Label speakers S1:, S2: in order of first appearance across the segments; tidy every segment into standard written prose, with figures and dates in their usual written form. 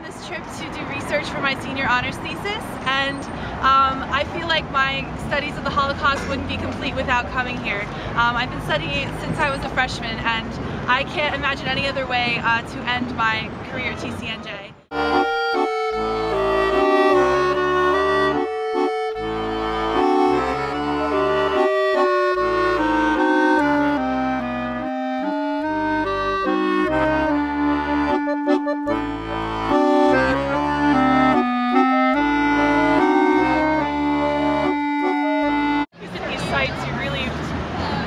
S1: on this trip to do research for my senior honors thesis, and I feel like my studies of the Holocaust wouldn't be complete without coming here. I've been studying it since I was a freshman, and I can't imagine any other way to end my career at TCNJ.
S2: You really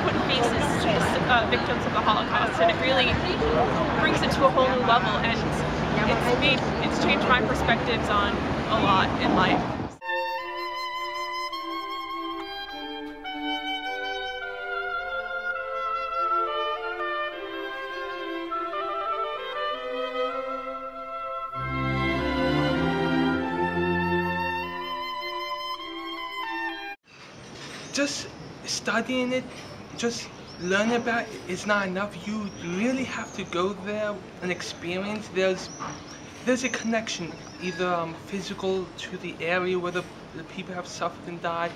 S2: put faces to the victims of the Holocaust, and it really brings it to a whole new level, and it's changed my perspectives on a lot in life.
S3: Just studying it, just learning about it is not enough. You really have to go there and experience. There's a connection, either physical to the area where the people have suffered and died,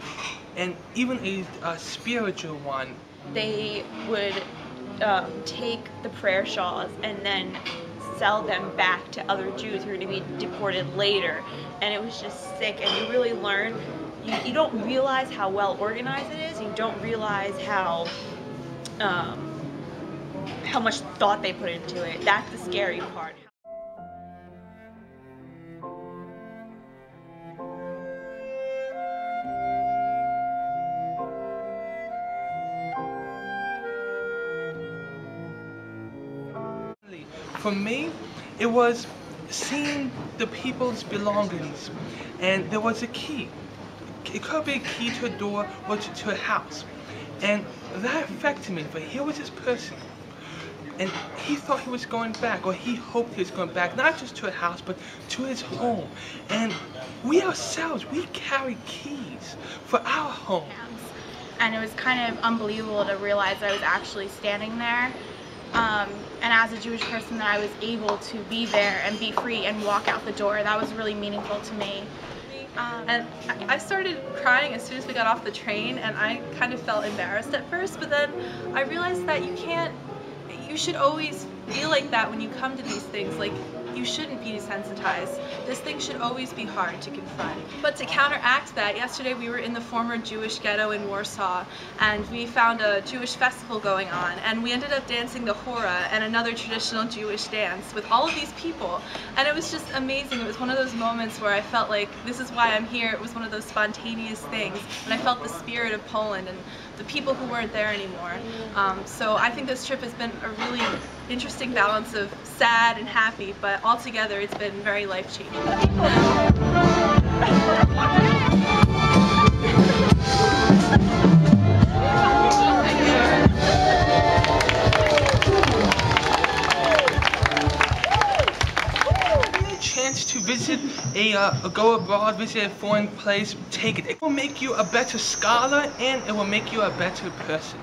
S3: and even a spiritual one.
S4: They would take the prayer shawls and then sell them back to other Jews who were going to be deported later, and it was just sick. And you really learn. You don't realize how well organized it is. You don't realize how much thought they put into it. That's the scary part.
S3: For me, it was seeing the people's belongings, and there was a key. It could be a key to a door or to a house, and that affected me. But here was this person, and he thought he was going back, or he hoped he was going back, not just to a house, but to his home. And we ourselves, we carry keys for our home.
S1: And it was kind of unbelievable to realize I was actually standing there. And as a Jewish person, that I was able to be there and be free and walk out the door. That was really meaningful to me.
S5: And I started crying as soon as we got off the train, and I kind of felt embarrassed at first, but then I realized that you should always feel like that when you come to these things. Like, you shouldn't be desensitized. This thing should always be hard to confront. But to counteract that, yesterday we were in the former Jewish ghetto in Warsaw, and we found a Jewish festival going on, and we ended up dancing the Hora and another traditional Jewish dance with all of these people, and it was just amazing. It was one of those moments where I felt like this is why I'm here. It was one of those spontaneous things, and I felt the spirit of Poland and the people who weren't there anymore. So I think this trip has been a really interesting balance of sad and happy, but altogether it's been very life-changing.
S3: To visit go abroad, visit a foreign place, take it. It will make you a better scholar, and it will make you a better person.